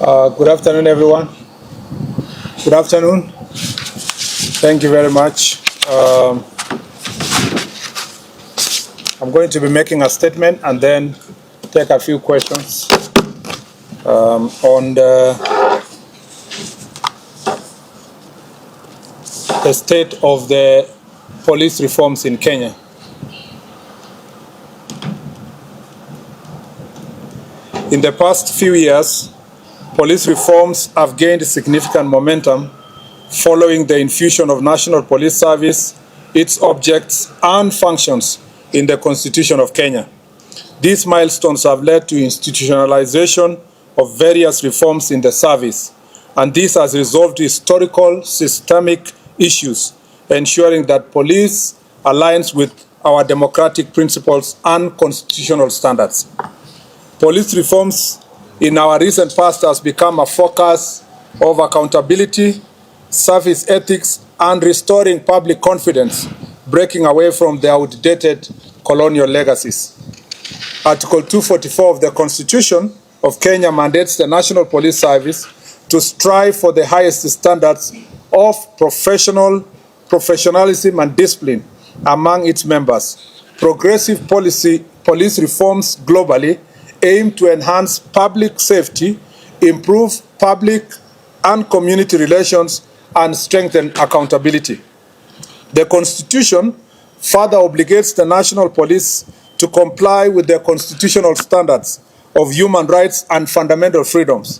Good afternoon, everyone. Good afternoon. Thank you very much. I'm going to be making a statement and then take a few questions on the state of the police reforms in Kenya. In the past few years, police reforms have gained significant momentum following the infusion of National Police Service, its objects and functions in the Constitution of Kenya. These milestones have led to institutionalization of various reforms in the service, and this has resolved historical systemic issues, ensuring that police aligns with our democratic principles and constitutional standards. Police reforms in our recent past has become a focus of accountability, service ethics, and restoring public confidence, breaking away from the outdated colonial legacies. Article 244 of the Constitution of Kenya mandates the National Police Service to strive for the highest standards of professionalism and discipline among its members. Progressive police reforms globally aim to enhance public safety, improve public and community relations, and strengthen accountability. The Constitution further obligates the National Police to comply with the constitutional standards of human rights and fundamental freedoms.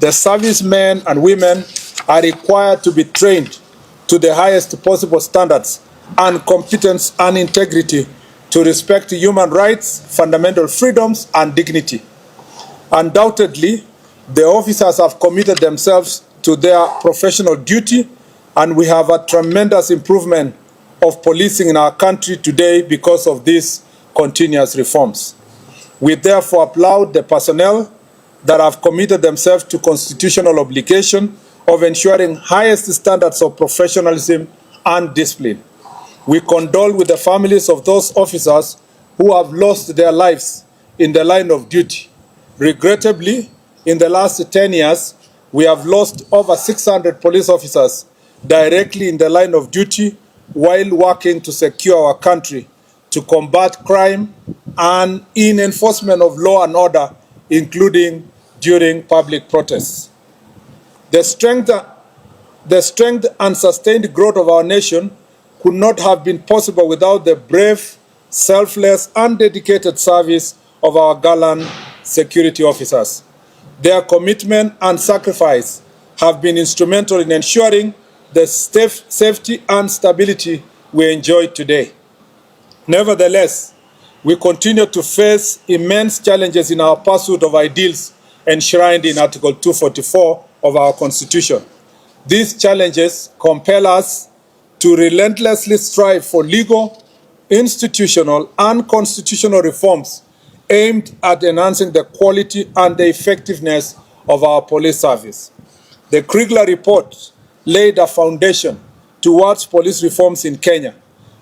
The servicemen and women are required to be trained to the highest possible standards and competence and integrity to respect human rights, fundamental freedoms, and dignity. Undoubtedly, the officers have committed themselves to their professional duty, and we have a tremendous improvement of policing in our country today because of these continuous reforms. We therefore applaud the personnel that have committed themselves to constitutional obligation of ensuring highest standards of professionalism and discipline. We condole with the families of those officers who have lost their lives in the line of duty. Regrettably, in the last 10 years, we have lost over 600 police officers directly in the line of duty while working to secure our country, to combat crime, and in enforcement of law and order, including during public protests. The strength and sustained growth of our nation could not have been possible without the brave, selfless, and dedicated service of our gallant security officers. Their commitment and sacrifice have been instrumental in ensuring the safety and stability we enjoy today. Nevertheless, we continue to face immense challenges in our pursuit of ideals enshrined in Article 244 of our Constitution. These challenges compel us to relentlessly strive for legal, institutional, and constitutional reforms aimed at enhancing the quality and the effectiveness of our police service. The Kriegler report laid a foundation towards police reforms in Kenya.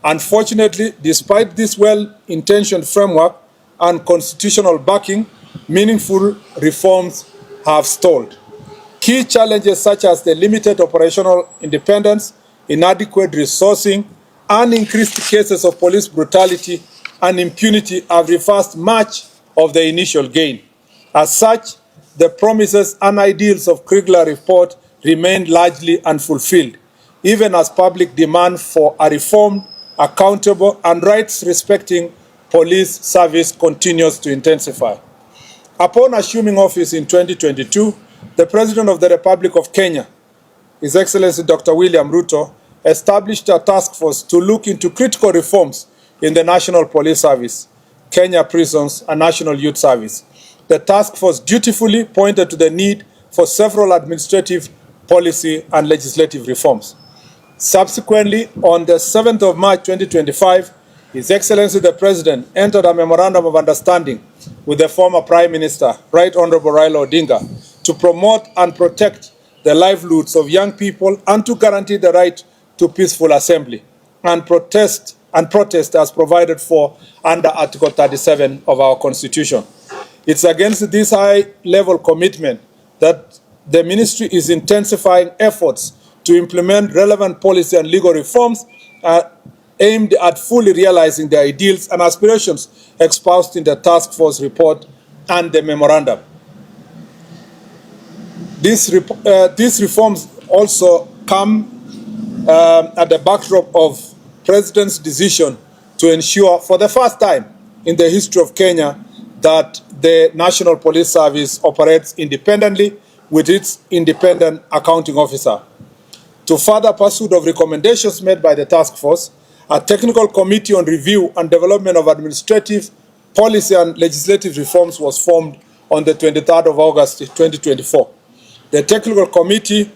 Unfortunately, despite this well-intentioned framework and constitutional backing, meaningful reforms have stalled. Key challenges such as the limited operational independence, inadequate resourcing, and increased cases of police brutality and impunity have reversed much of the initial gain. As such, the promises and ideals of Kriegler report remain largely unfulfilled, even as public demand for a reformed, accountable, and rights-respecting police service continues to intensify. Upon assuming office in 2022, the President of the Republic of Kenya, His Excellency Dr. William Ruto, established a task force to look into critical reforms in the National Police Service, Kenya Prisons, and National Youth Service. The task force dutifully pointed to the need for several administrative, policy, and legislative reforms. Subsequently, on the 7th of March 2025, His Excellency the President entered a memorandum of understanding with the former Prime Minister, Right Honorable Raila Odinga, to promote and protect the livelihoods of young people and to guarantee the right to peaceful assembly and protest as provided for under Article 37 of our Constitution. It's against this high-level commitment that the ministry is intensifying efforts to implement relevant policy and legal reforms aimed at fully realizing the ideals and aspirations espoused in the task force report and the memorandum. These reforms also come at the backdrop of President's decision to ensure, for the first time in the history of Kenya, that the National Police Service operates independently with its independent accounting officer. To further pursuit of recommendations made by the task force, a technical committee on review and development of administrative, policy and legislative reforms was formed on the 23rd of August 2024. The technical committee,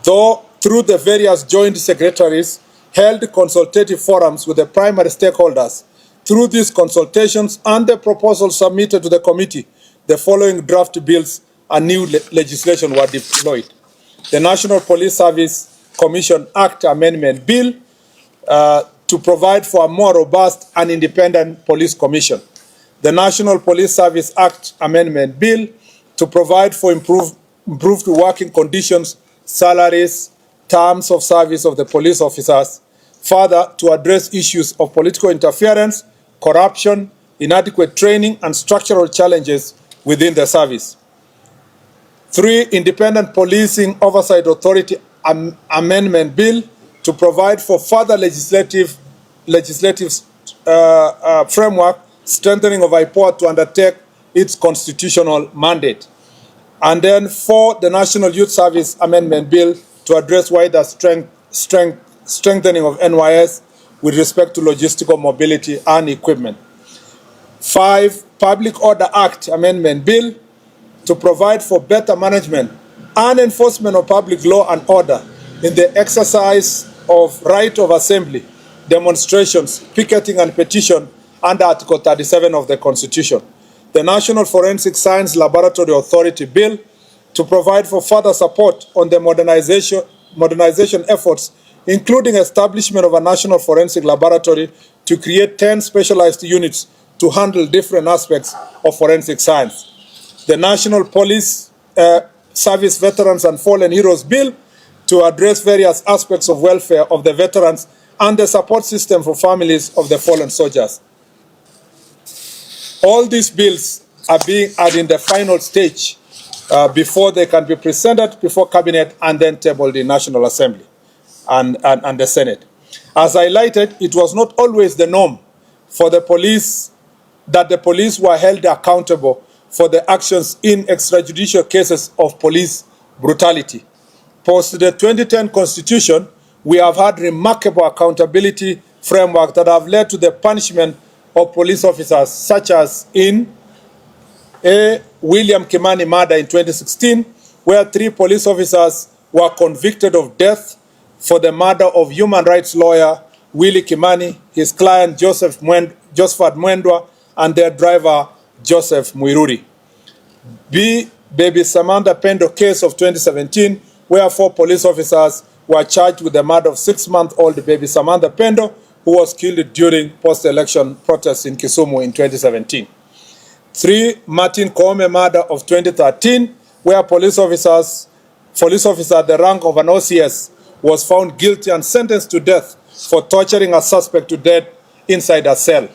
though through the various joint secretaries, held consultative forums with the primary stakeholders. Through these consultations and the proposals submitted to the committee, the following draft bills and new legislation were deployed. The National Police Service Commission Act Amendment Bill to provide for a more robust and independent police commission. The National Police Service Act Amendment Bill to provide for improved working conditions, salaries, terms of service of the police officers. Further, to address issues of political interference, corruption, inadequate training, and structural challenges within the service. 3. Independent Policing Oversight Authority Amendment Bill to provide for further legislative framework, strengthening of IPOA to undertake its constitutional mandate. And then 4, the National Youth Service Amendment Bill to address wider strengthening of NYS with respect to logistical mobility and equipment. 5, Public Order Act Amendment Bill to provide for better management and enforcement of public law and order in the exercise of right of assembly, demonstrations, picketing and petition under Article 37 of the Constitution. The National Forensic Science Laboratory Authority Bill to provide for further support on the modernization efforts, including establishment of a national forensic laboratory to create 10 specialized units to handle different aspects of forensic science. The National Police Service Veterans and Fallen Heroes Bill to address various aspects of welfare of the veterans and the support system for families of the fallen soldiers. All these bills are in the final stage before they can be presented before Cabinet and then tabled in National Assembly and the Senate. As highlighted, it was not always the norm for the police that the police were held accountable for the actions in extrajudicial cases of police brutality. Post the 2010 Constitution, we have had remarkable accountability framework that have led to the punishment of police officers, such as in William Kimani murder in 2016, where 3 police officers were convicted of death for the murder of human rights lawyer Willie Kimani, his client Josephat Mwendwa, and their driver Joseph Mwiruri. B. Baby Samantha Pendo case of 2017, where 4 police officers were charged with the murder of 6-month-old baby Samantha Pendo, who was killed during post-election protests in Kisumu in 2017. 3. Martin Koome murder of 2013, where police officer at the rank of an OCS was found guilty and sentenced to death for torturing a suspect to death inside a cell.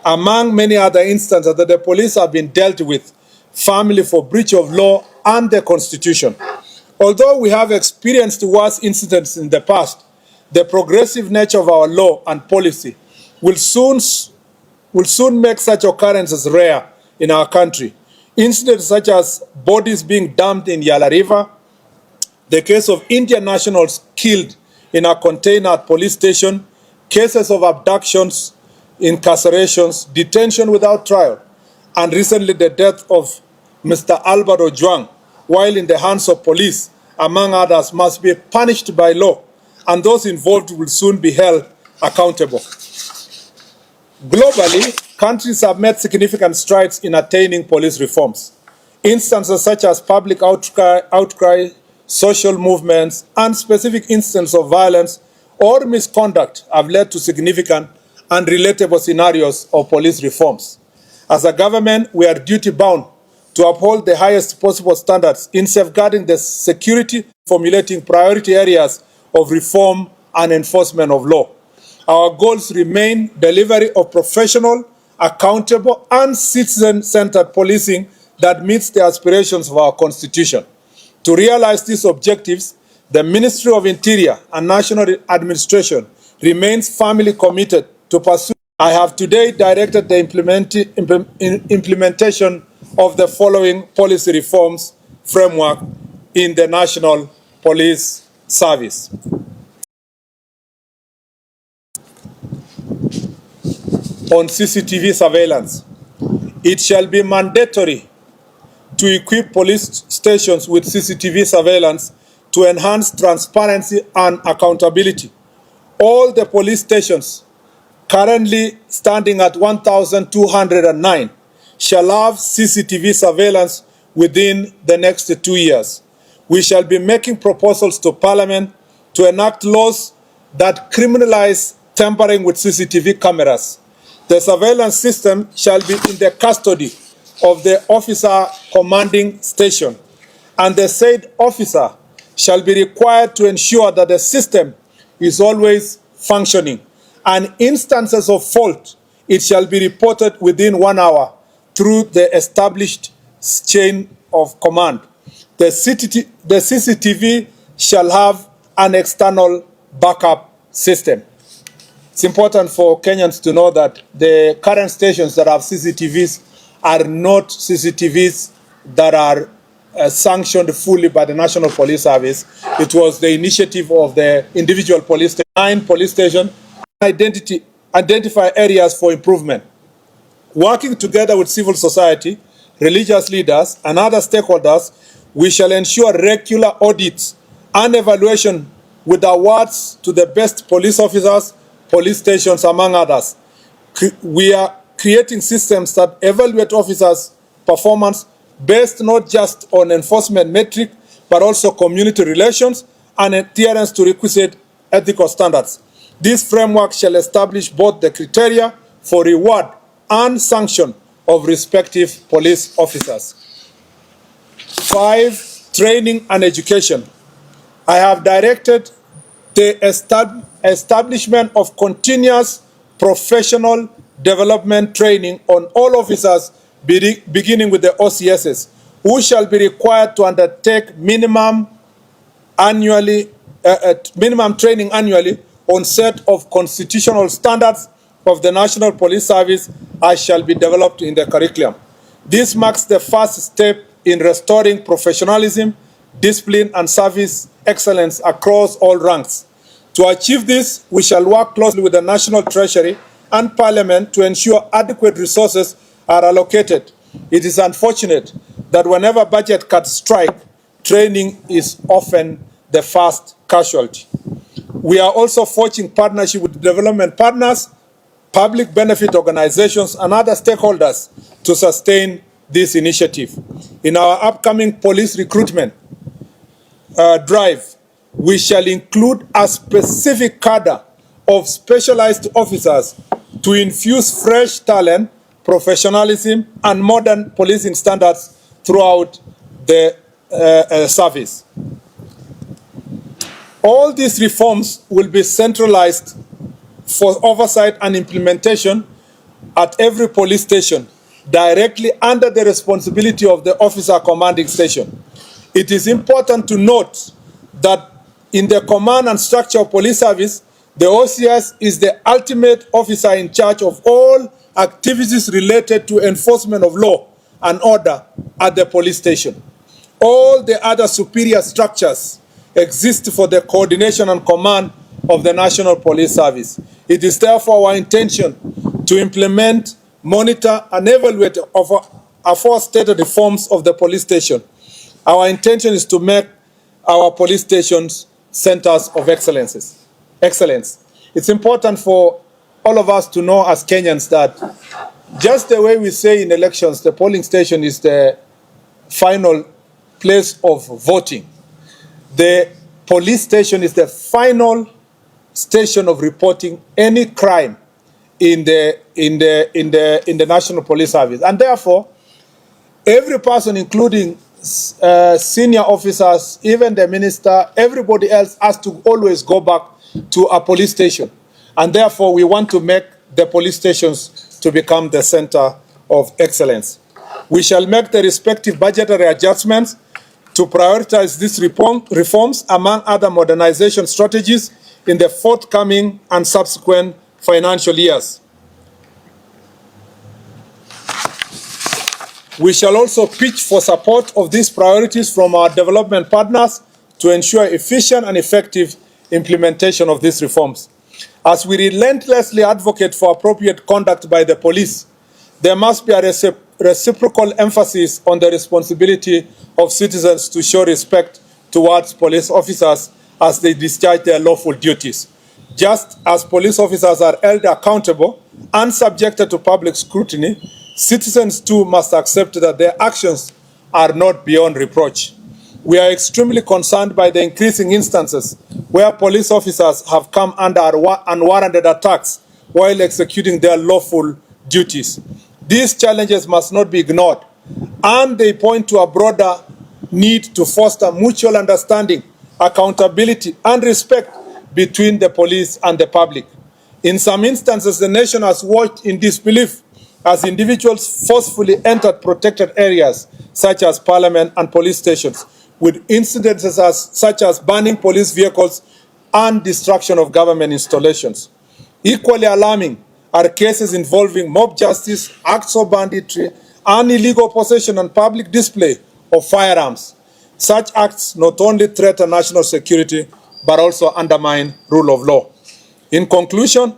Among many other instances that the police have been dealt with, family for breach of law and the Constitution. Although we have experienced worse incidents in the past, the progressive nature of our law and policy will soon make such occurrences rare in our country. Incidents such as bodies being dumped in Yala River, the case of Indian nationals killed in a container at police station, cases of abductions, incarcerations, detention without trial, and recently the death of Mr. Albert Ojwang while in the hands of police, among others, must be punished by law, and those involved will soon be held accountable. Globally, countries have made significant strides in attaining police reforms. Instances such as public outcry, social movements, and specific instances of violence or misconduct have led to significant and relatable scenarios of police reforms. As a government, we are duty-bound to uphold the highest possible standards in safeguarding the security, formulating priority areas of reform and enforcement of law. Our goals remain delivery of professional, accountable, and citizen-centered policing that meets the aspirations of our Constitution. To realize these objectives, the Ministry of Interior and National Administration remains firmly committed to pursue. I have today directed the implementation of the following policy reforms framework in the National Police Service. On CCTV surveillance, it shall be mandatory to equip police stations with CCTV surveillance to enhance transparency and accountability. All the police stations, currently standing at 1,209, shall have CCTV surveillance within the next 2 years. We shall be making proposals to Parliament to enact laws that criminalize tampering with CCTV cameras. The surveillance system shall be in the custody of the officer commanding station, and the said officer shall be required to ensure that the system is always functioning, and instances of fault, it shall be reported within 1 hour through the established chain of command. The CCTV shall have an external backup system. It's important for Kenyans to know that the current stations that have CCTVs are not CCTVs that are sanctioned fully by the National Police Service. It was the initiative of the individual police station, 9 police stations, identify areas for improvement. Working together with civil society, religious leaders, and other stakeholders, we shall ensure regular audits and evaluation with awards to the best police officers, police stations, among others. We are creating systems that evaluate officers' performance based not just on enforcement metric, but also community relations and adherence to requisite ethical standards. This framework shall establish both the criteria for reward and sanction of respective police officers. 5, training and education. I have directed the establishment of continuous professional development training on all officers, beginning with the OCSs, who shall be required to undertake minimum training annually on set of constitutional standards of the National Police Service, as shall be developed in the curriculum. This marks the first step in restoring professionalism, discipline, and service excellence across all ranks. To achieve this, we shall work closely with the National Treasury and Parliament to ensure adequate resources are allocated. It is unfortunate that whenever budget cuts strike, training is often the first casualty. We are also forging partnership with development partners, public benefit organizations, and other stakeholders to sustain this initiative. In our upcoming police recruitment drive, we shall include a specific cadre of specialized officers to infuse fresh talent, professionalism, and modern policing standards throughout the service. All these reforms will be centralized for oversight and implementation at every police station, directly under the responsibility of the officer commanding station. It is important to note that in the command and structure of police service, the OCS is the ultimate officer in charge of all activities related to enforcement of law and order at the police station. All the other superior structures exist for the coordination and command of the National Police Service. It is therefore our intention to implement, monitor, and evaluate aforestated reforms of the police station. Our intention is to make our police stations centers of excellence. It's important for all of us to know as Kenyans that just the way we say in elections, the polling station is the final place of voting. The police station is the final station of reporting any crime in the National Police Service, and therefore Every person, including senior officers, even the minister, everybody else has to always go back to a police station. And therefore, we want to make the police stations to become the center of excellence. We shall make the respective budgetary adjustments to prioritize these reforms among other modernization strategies in the forthcoming and subsequent financial years. We shall also pitch for support of these priorities from our development partners to ensure efficient and effective implementation of these reforms. As we relentlessly advocate for appropriate conduct by the police, there must be a reciprocal emphasis on the responsibility of citizens to show respect towards police officers as they discharge their lawful duties. Just as police officers are held accountable and subjected to public scrutiny, citizens too must accept that their actions are not beyond reproach. We are extremely concerned by the increasing instances where police officers have come under unwarranted attacks while executing their lawful duties. These challenges must not be ignored, and they point to a broader need to foster mutual understanding, accountability, and respect between the police and the public. In some instances, the nation has watched in disbelief as individuals forcefully entered protected areas such as parliament and police stations, with incidences such as burning police vehicles and destruction of government installations. Equally alarming are cases involving mob justice, acts of banditry, and illegal possession and public display of firearms. Such acts not only threaten national security, but also undermine rule of law. In conclusion,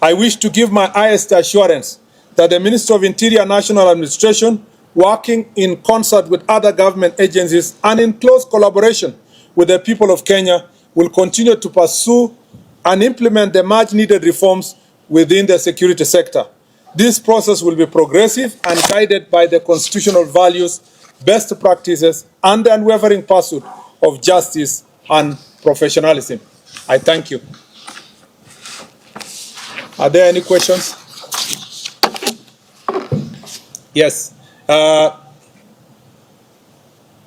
I wish to give my highest assurance that the Ministry of Interior and National Administration, working in concert with other government agencies and in close collaboration with the people of Kenya, will continue to pursue and implement the much-needed reforms within the security sector. This process will be progressive and guided by the constitutional values, best practices, and the unwavering pursuit of justice and professionalism. I thank you. Are there any questions? Yes.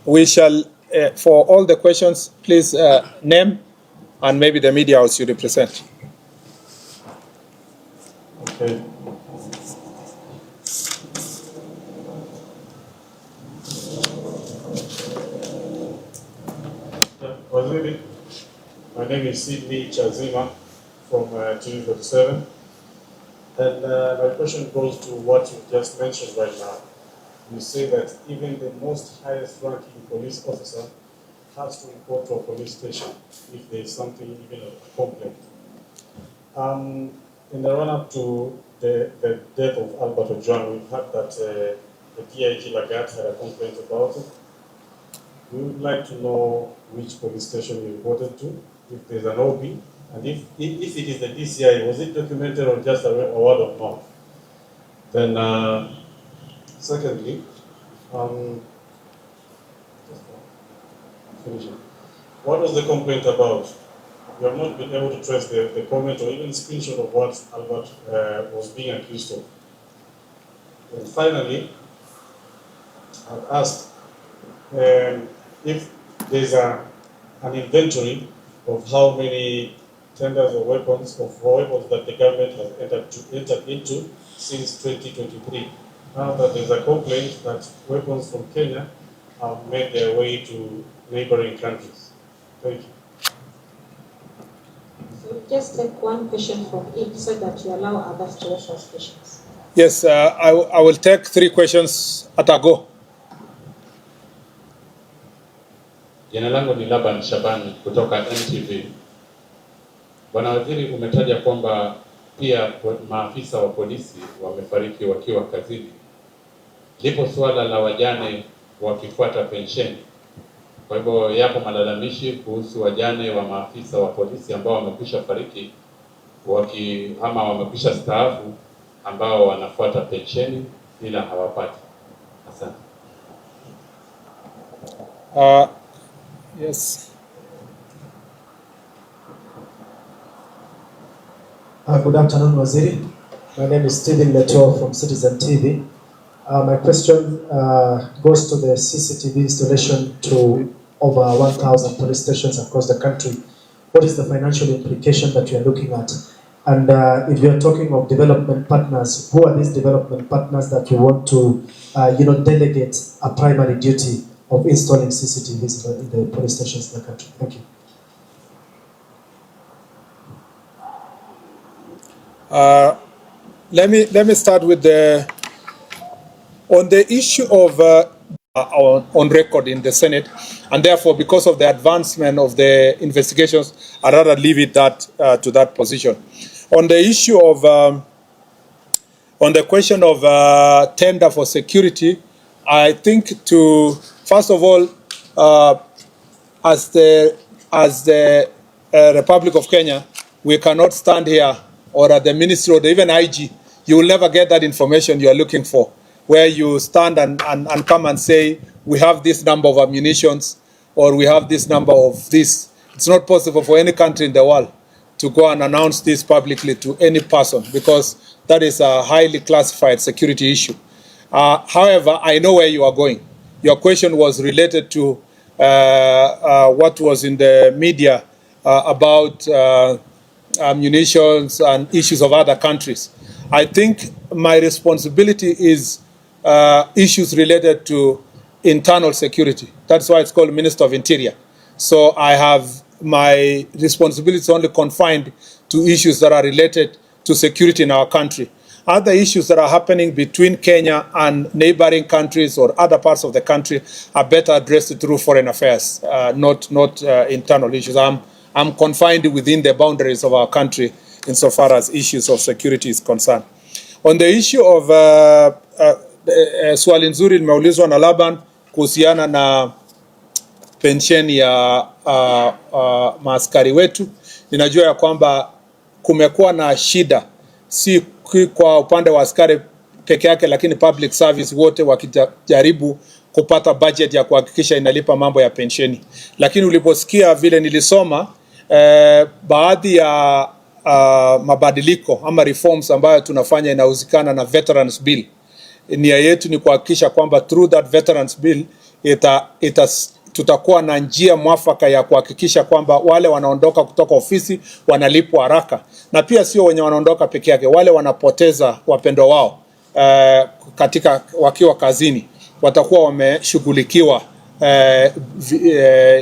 We shall, for all the questions, please name and maybe the media house you represent. Okay. My name is Sidney Chazima from TV47. And my question goes to what you just mentioned right now. You say that even the most highest ranking police officer has to report to a police station if there is something, even a complaint. In the run-up to the death of Albert Ojwang, we've heard that the DIG Lagat had a complaint about it. We would like to know which police station you reported to, if there's an OB, and if it is the DCI, was it documented or just a word of mouth? Then, secondly, what was the complaint about? We have not been able to trace the comment or even screenshot of what Albert was being accused of. And finally, I've asked if there's an inventory of how many tenders of weapons that the government has entered into since 2023. Now that there's a complaint that weapons from Kenya have made their way to neighboring countries. Thank you. So just take one question from each so that you allow others to ask us questions. Yes, I will take 3 questions at a go. Jina langu ni Laban Shabani kutoka NTV. Bwana Waziri, umetaja kwamba pia maafisa wa polisi wamefariki wakiwa kazini. Lipo suala la wajane wakifuata pensheni. Kwa hivyo yapo malalamishi kuhusu wajane wa maafisa wa polisi ambao wamekwisha fariki ama wamekwisha staafu ambao wanafuata pensheni ila hawapati. Asante. Yes. Good afternoon, Waziri. My name is Stephen Leto from Citizen TV. My question goes to the CCTV installation to over 1,000 police stations across the country. What is the financial implication that we are looking at? And if we are talking of development partners, who are these development partners that we want to, delegate a primary duty of installing CCTVs in the police stations in the country? Thank you. Let me start with on the issue of on record in the Senate, and therefore, because of the advancement of the investigations, I'd rather leave it to that position. On the issue of on the question of tender for security, I think first of all, as the Republic of Kenya, we cannot stand here or at the ministry or even IG. You will never get that information you are looking for, where you stand and come and say, we have this number of ammunitions or we have this number of this. It's not possible for any country in the world to go and announce this publicly to any person, because that is a highly classified security issue. However, I know where you are going. Your question was related to what was in the media about munitions and issues of other countries. I think my responsibility is issues related to internal security. That's why it's called Minister of Interior. So I have my responsibilities only confined to issues that are related to security in our country. Other issues that are happening between Kenya and neighboring countries or other parts of the country are better addressed through foreign affairs, not internal issues. I'm confined within the boundaries of our country insofar as issues of security is concerned. On the issue of swali nzuri limeulizwa na Laban kuhusiana na pensheni ya maaskari wetu. Ninajua ya kwamba kumekuwa na shida, si kwa upande wa askari peke yake, lakini public service wote wakijaribu kupata budget ya kuhakikisha inalipa mambo ya pensheni. Lakini uliposikia vile nilisoma baadhi ya mabadiliko ama reforms ambayo tunafanya inahusikana na Veterans Bill, nia yetu ni kuhakikisha kwamba through that Veterans Bill tutakuwa na njia mwafaka ya kuhakikisha kwamba wale wanaondoka kutoka ofisi wanalipwa haraka, na pia sio wenye wanaondoka peke yake, wale wanapoteza wapendo wao katika wakiwa kazini watakuwa wameshughulikiwa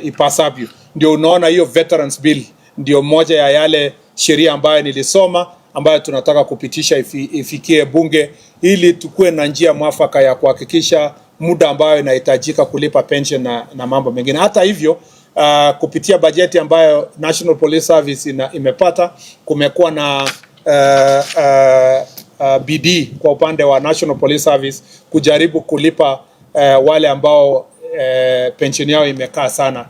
ipasavyo. Ndio unaona hiyo Veterans Bill ndio moja ya yale sheria ambayo nilisoma ambayo tunataka kupitisha ifikie bunge, ili tukue na njia mwafaka ya kuhakikisha muda ambayo inahitajika kulipa pension na mambo mengine. Hata hivyo, kupitia bajeti ambayo National Police Service imepata, kumekuwa na bidii kwa upande wa National Police Service kujaribu kulipa wale ambao pension yao imekaa sana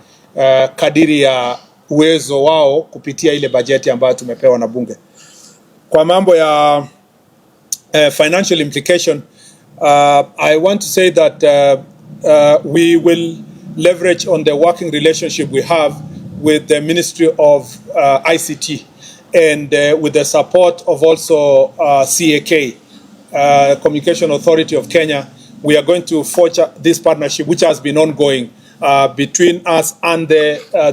kadiri ya uwezo wao kupitia ile bajeti ambayo tumepewa na bunge. Kwa mambo ya financial implication, I want to say that we will leverage on the working relationship we have with the Ministry of ICT and with the support of also CAK, Communication Authority of Kenya. We are going to forge this partnership, which has been ongoing between us and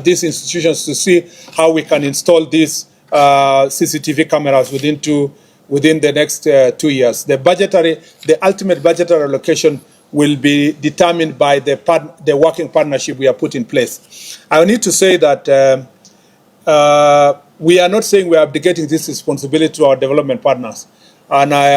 these institutions, to see how we can install these CCTV cameras within the next 2 years. The ultimate budgetary allocation will be determined by the working partnership we have put in place. I need to say that we are not saying we are abdicating this responsibility to our development partners. And I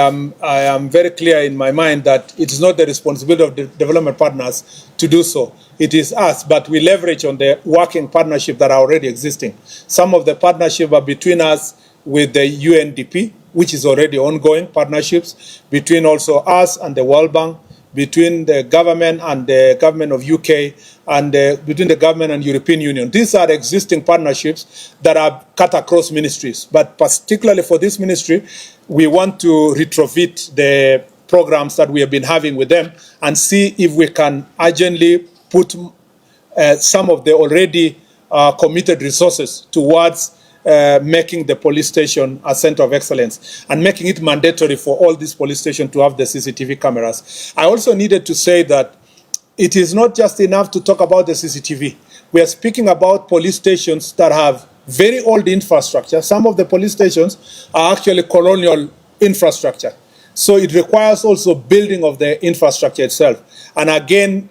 am very clear in my mind that it is not the responsibility of the development partners to do so. It is us, but we leverage on the working partnership that are already existing. Some of the partnership are between us with the UNDP, which is already ongoing partnerships, between also us and the World Bank, between the government and the government of UK, and between the government and European Union. These are existing partnerships that are cut across ministries. But particularly for this ministry, we want to retrofit the programs that we have been having with them and see if we can urgently put some of the already committed resources towards making the police station a center of excellence and making it mandatory for all these police stations to have the CCTV cameras. I also needed to say that it is not just enough to talk about the CCTV. We are speaking about police stations that have very old infrastructure. Some of the police stations are actually colonial infrastructure. So it requires also building of the infrastructure itself. And again,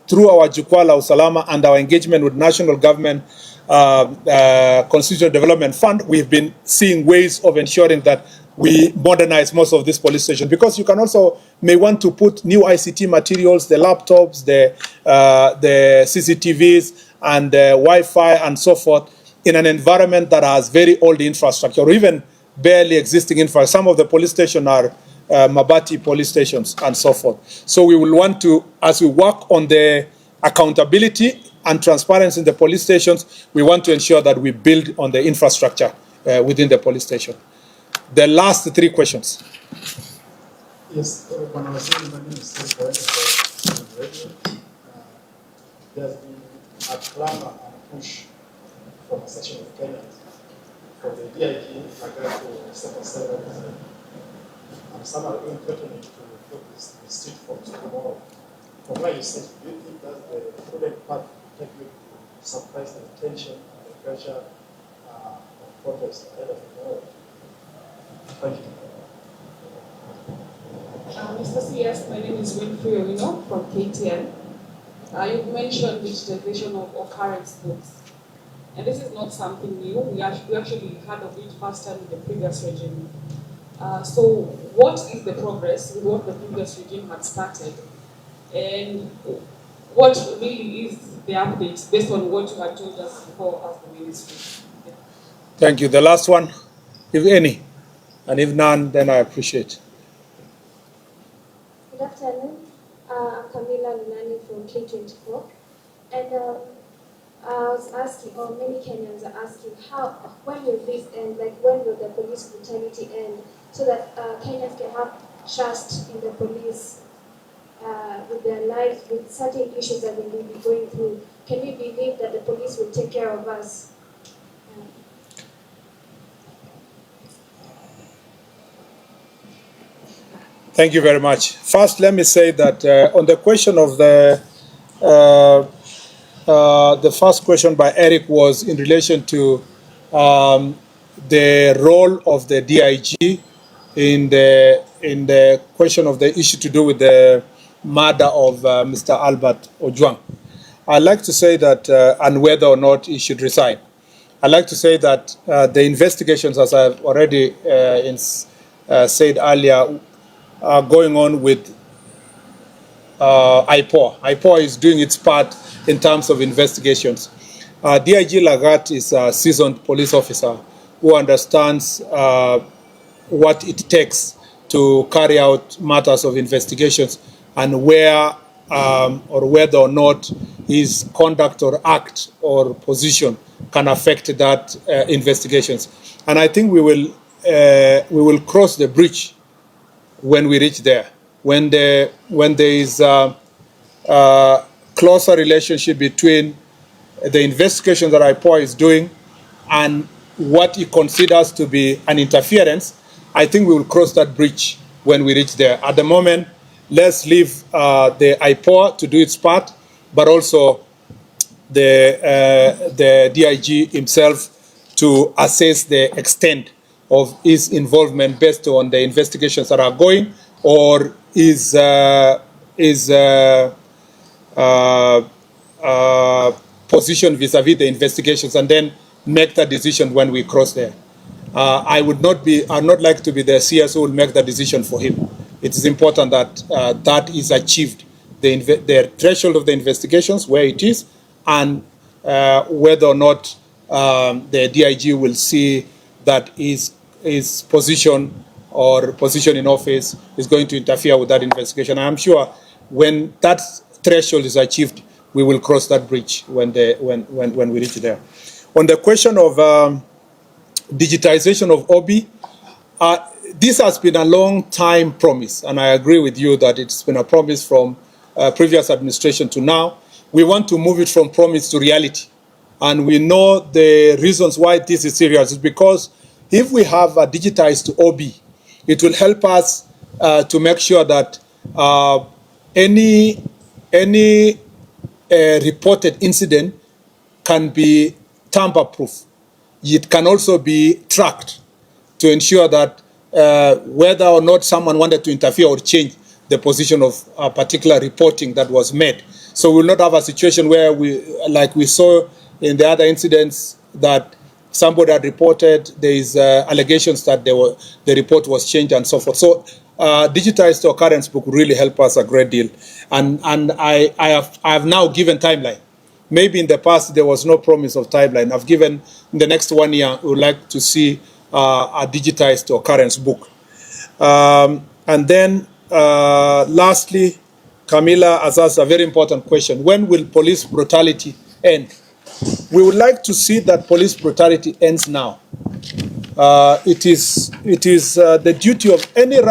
through our Jukwaa la Usalama and our engagement with national government Constitutional Development Fund, we've been seeing ways of ensuring that we modernize most of these police stations, because you can also may want to put new ICT materials, the laptops, the CCTVs, and the Wi-Fi and so forth in an environment that has very old infrastructure or even barely existing infrastructure. Some of the police stations are Mabati police stations and so forth. So we will want to, as we work on the accountability and transparency in the police stations, we want to ensure that we build on the infrastructure within the police station. The last three questions. Yes, when I was saying my name is Steve, there's been a clamor and push from a section of Kenyans for the DIG Lagat to step aside, and some are even threatening to put this street forms tomorrow. From where you sit, do you think that's the prudent path to take you to suppress the tension and the pressure of protest ahead of tomorrow? Thank you. Mr. CS, my name is Winfrey Owino from KTN. You've mentioned digitization of current books. And this is not something new. We actually heard of it firsthand in the previous regime. So what is the progress with what the previous regime had started? And what really is the update based on what you had told us before as the ministry? Thank you. The last one, if any. And if none, then I appreciate. Good afternoon. I'm Camila Lunani from K24. And I was asking, or many Kenyans are asking, when will this end? Like, when will the police brutality end? So that Kenyans can have trust in the police with their lives, with certain issues that they may be going through. Can we believe that the police will take care of us? Thank you very much. First, let me say that on the question of the first question by Eric was in relation to the role of the DIG in the question of the issue to do with the murder of Mr. Albert Ojwang. I'd like to say that, and whether or not he should resign. I'd like to say that the investigations, as I've already said earlier, are going on with IPOA. IPOA is doing its part in terms of investigations. DIG Lagat is a seasoned police officer who understands what it takes to carry out matters of investigations and where or whether or not his conduct or act or position can affect that investigations. And I think we will cross the bridge when we reach there. When there is a closer relationship between the investigation that IPOA is doing and what he considers to be an interference, I think we will cross that bridge when we reach there. At the moment, let's leave the IPOA to do its part, but also the DIG himself to assess the extent of his involvement based on the investigations that are going, or his position vis-a-vis the investigations, and then make that decision when we cross there. I would not like to be the CS who will make that decision for him. It is important that that is achieved, the threshold of the investigations, where it is, and whether or not the DIG will see that his position or position in office is going to interfere with that investigation. I'm sure when that threshold is achieved, we will cross that bridge when we reach there. On the question of digitization of OB, this has been a long time promise, and I agree with you that it's been a promise from previous administration to now. We want to move it from promise to reality. And we know the reasons why this is serious. It's because if we have a digitized OB, it will help us to make sure that any reported incident can be tamper-proof. It can also be tracked to ensure that whether or not someone wanted to interfere or change the position of a particular reporting that was made. So we will not have a situation where like we saw in the other incidents, that somebody had reported, there is allegations that the report was changed and so forth. So digitized occurrence book really help us a great deal. And I have now given timeline. Maybe in the past there was no promise of timeline. I've given in the next 1 year, we would like to see a digitized occurrence book. And then lastly, Camilla has asked a very important question. When will police brutality end? We would like to see that police brutality ends now. It is the duty of any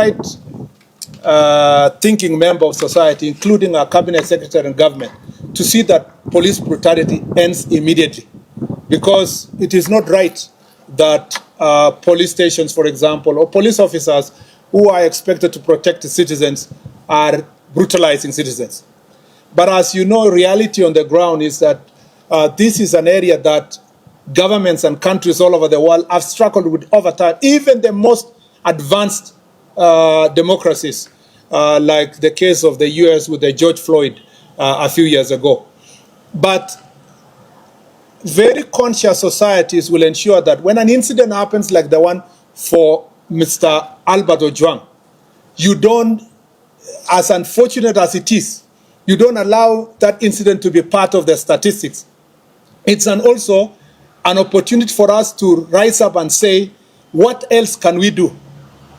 right-thinking member of society, including our cabinet secretary and government, to see that police brutality ends immediately. Because it is not right that police stations, for example, or police officers who are expected to protect the citizens are brutalizing citizens. But as you know, reality on the ground is that this is an area that governments and countries all over the world have struggled with over time. Even the most advanced democracies, like the case of the US with the George Floyd a few years ago. But very conscious societies will ensure that when an incident happens like the one for Mr. Albert Ojwang, you don't, as unfortunate as it is, you don't allow that incident to be part of the statistics. It's also an opportunity for us to rise up and say, what else can we do?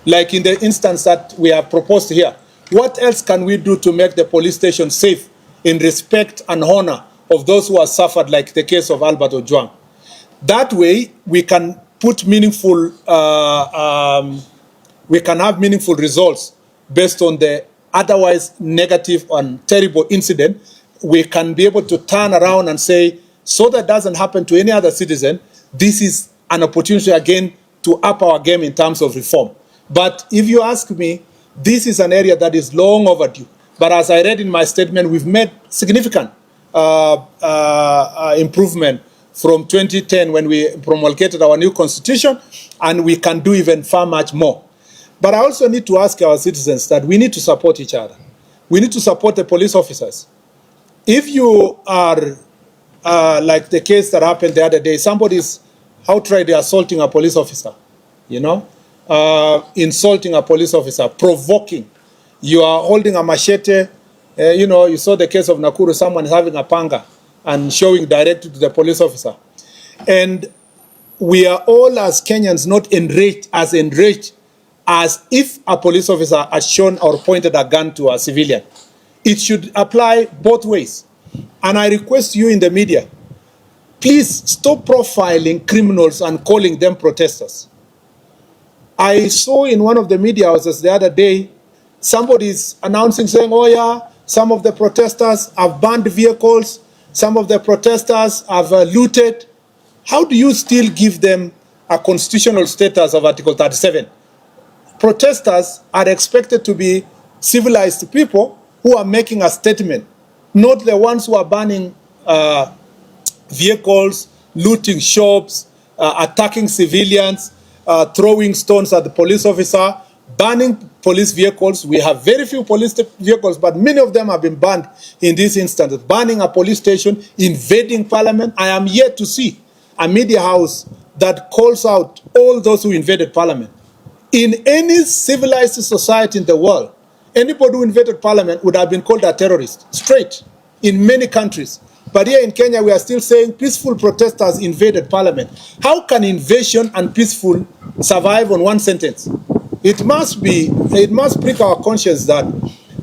Like in the instance that we have proposed here, what else can we do to make the police station safe in respect and honor of those who have suffered, like the case of Albert Ojwang? That way, we can put meaningful, we can have meaningful results based on the otherwise negative and terrible incident. We can be able to turn around and say, so that doesn't happen to any other citizen, this is an opportunity again to up our game in terms of reform. But if you ask me, this is an area that is long overdue. But as I read in my statement, we've made significant improvement from 2010 when we promulgated our new constitution, and we can do even far much more. But I also need to ask our citizens that we need to support each other. We need to support the police officers. If you are, like the case that happened the other day, somebody's outright assaulting a police officer, you know, insulting a police officer, provoking. You are holding a machete. You know, you saw the case of Nakuru, someone having a panga and showing directly to the police officer. And we are all as Kenyans not enraged as if a police officer has shown or pointed a gun to a civilian. It should apply both ways. And I request you in the media, please stop profiling criminals and calling them protesters. I saw in one of the media houses the other day, somebody's announcing, saying, oh yeah, some of the protesters have burned vehicles, some of the protesters have looted. How do you still give them a constitutional status of Article 37? Protesters are expected to be civilized people who are making a statement, not the ones who are burning vehicles, looting shops, attacking civilians, throwing stones at the police officer, burning police vehicles. We have very few police vehicles, but many of them have been burned in this instance. Burning a police station, invading parliament. I am yet to see a media house that calls out all those who invaded parliament. In any civilized society in the world, anybody who invaded parliament would have been called a terrorist, straight, in many countries. But here in Kenya, we are still saying peaceful protesters invaded parliament. How can invasion and peaceful survive on one sentence? It must prick our conscience that,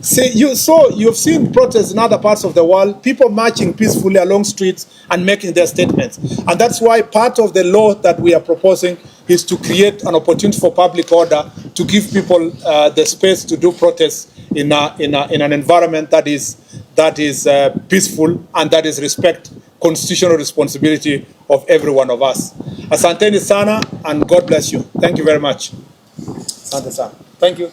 say, you've seen protests in other parts of the world, people marching peacefully along streets and making their statements. And that's why part of the law that we are proposing is to create an opportunity for public order to give people the space to do protests in an environment that is peaceful and that is respect constitutional responsibility of every one of us. Asanteni sana and God bless you. Thank you very much. Asante sana. Thank you.